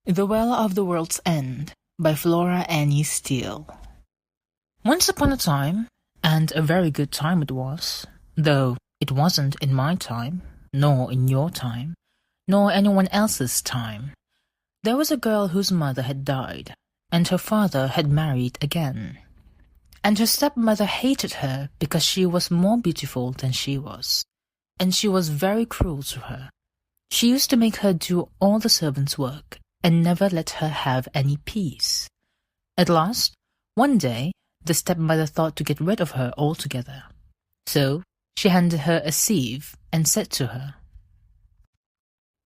The Well of the World's End by Flora Annie Steel. Once upon a time, and a very good time it was, though it wasn't in my time, nor in your time, nor anyone else's time, there was a girl whose mother had died, and her father had married again. And her stepmother hated her because she was more beautiful than she was, and she was very cruel to her. She used to make her do all the servants' work, and never let her have any peace. At last, one day, the stepmother thought to get rid of her altogether. So she handed her a sieve and said to her,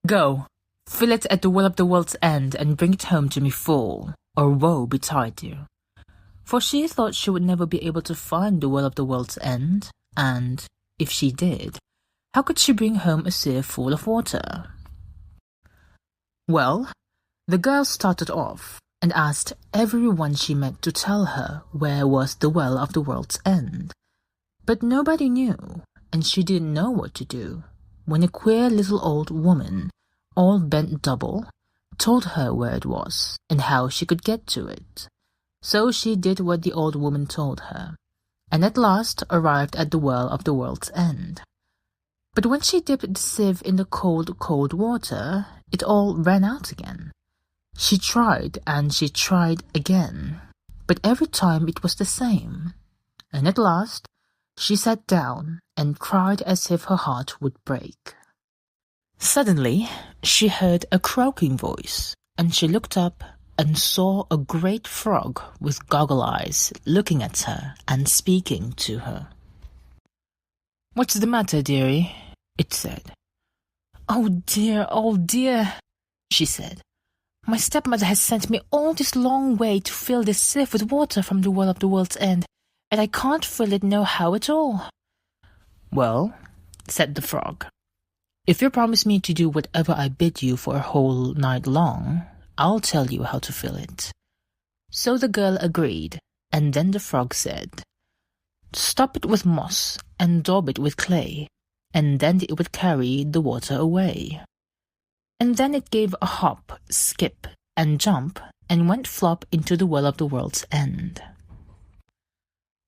"Go, fill it at the well of the world's end and bring it home to me full, or woe betide you." For she thought she would never be able to find the well of the world's end, and, if she did, how could she bring home a sieve full of water? Well, the girl started off and asked everyone she met to tell her where was the well of the world's end. But nobody knew, and she didn't know what to do, when a queer little old woman, all bent double, told her where it was and how she could get to it. So she did what the old woman told her, and at last arrived at the well of the world's end. But when she dipped the sieve in the cold, cold water, it all ran out again. She tried and she tried again, but every time it was the same. And at last, she sat down and cried as if her heart would break. Suddenly, she heard a croaking voice, and she looked up and saw a great frog with goggle eyes looking at her and speaking to her. "What's the matter, dearie?" it said. Oh dear," she said. "My stepmother has sent me all this long way to fill this sieve with water from the well of the world's end, and I can't fill it no how at all." "Well," said the frog, "if you promise me to do whatever I bid you for a whole night long, I'll tell you how to fill it." So the girl agreed, and then the frog said, "Stop it with moss and daub it with clay, and then it would carry the water away." And then it gave a hop, skip, and jump, and went flop into the well of the world's end.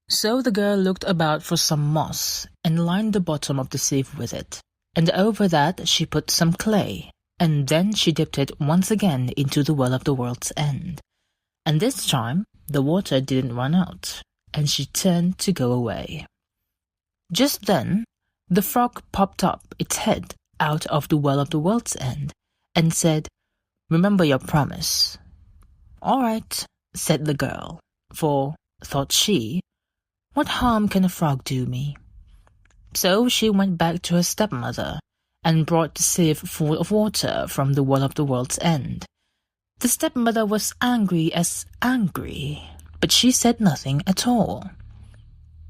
So the girl looked about for some moss, and lined the bottom of the sieve with it, and over that she put some clay, and then she dipped it once again into the well of the world's end. And this time the water didn't run out, and she turned to go away. Just then the frog popped up its head out of the well of the world's end, and said, "Remember your promise." "All right," said the girl, for, thought she, what harm can a frog do me? So she went back to her stepmother, and brought the sieve full of water from the well of the world's end. The stepmother was angry as angry, but she said nothing at all.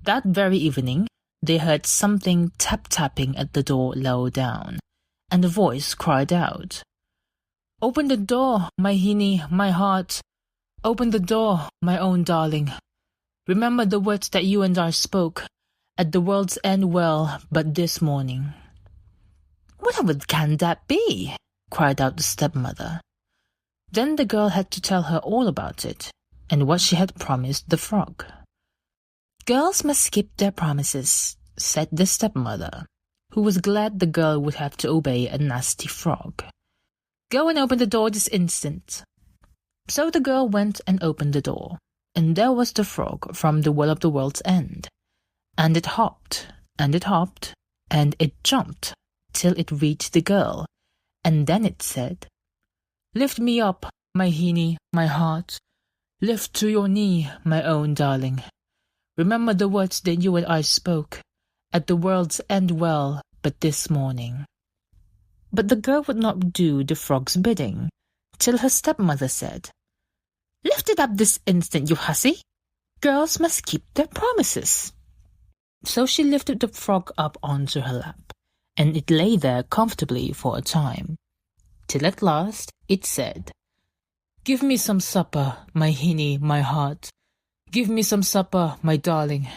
That very evening, they heard something tap-tapping at the door low down, and a voice cried out, "Open the door, my hinny, my heart. Open the door, my own darling. Remember the words that you and I spoke at the world's end well but this morning." "Whatever can that be?" cried out the stepmother. Then the girl had to tell her all about it, and what she had promised the frog. "Girls must keep their promises," said the stepmother, who was glad the girl would have to obey a nasty frog. "Go and open the door this instant." So the girl went and opened the door, and there was the frog from the well of the world's end. And it hopped, and it hopped, and it jumped, till it reached the girl, and then it said, "Lift me up, my hinny, my heart. Lift to your knee, my own darling. Remember the words that you and I spoke at the world's end well but this morning." But the girl would not do the frog's bidding, till her stepmother said, "Lift it up this instant, you hussy. Girls must keep their promises." So she lifted the frog up onto her lap, and it lay there comfortably for a time, till at last it said, "Give me some supper, my hinny, my heart. Give me some supper, my darling.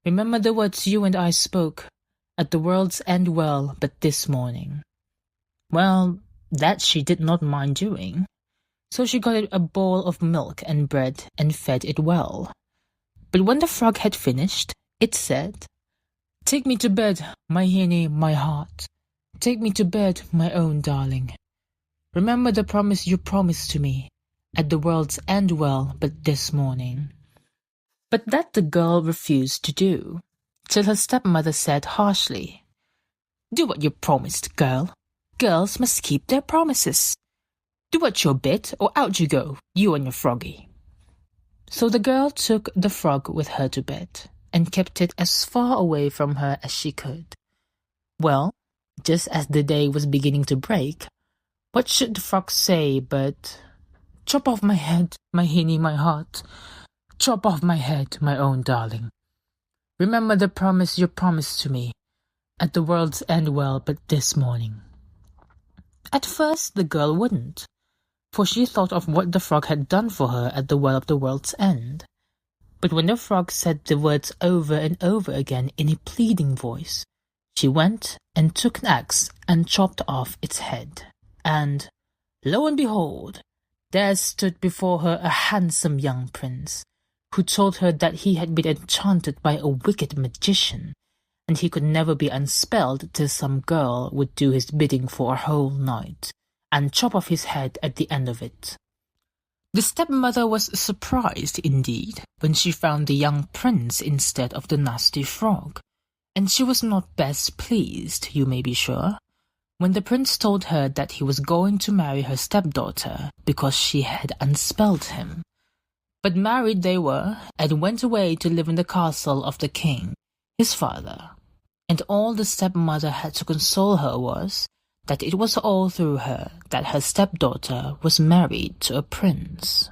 Remember the words you and I spoke at the world's end well but this morning." Well, that she did not mind doing. So she got it a bowl of milk and bread and fed it well. But when the frog had finished, it said, "Take me to bed, my hinny, my heart. Take me to bed, my own darling. Remember the promise you promised to me, at the world's end well but this morning." But that the girl refused to do, till her stepmother said harshly, "Do what you promised, girl. Girls must keep their promises. Do what you're bid, or out you go, you and your froggy." So the girl took the frog with her to bed, and kept it as far away from her as she could. Well, just as the day was beginning to break, what should the frog say but, "Chop off my head, my hinny, my heart. Chop off my head, my own darling. Remember the promise you promised to me, at the world's end well but this morning." At first the girl wouldn't, for she thought of what the frog had done for her at the well of the world's end. But when the frog said the words over and over again in a pleading voice, she went and took an axe and chopped off its head. And, lo and behold, there stood before her a handsome young prince, who told her that he had been enchanted by a wicked magician, and he could never be unspelled till some girl would do his bidding for a whole night, and chop off his head at the end of it. The stepmother was surprised indeed when she found the young prince instead of the nasty frog, and she was not best pleased, you may be sure, when the prince told her that he was going to marry her stepdaughter because she had unspelled him. But married they were, and went away to live in the castle of the king, his father. And all the stepmother had to console her was that it was all through her that her stepdaughter was married to a prince.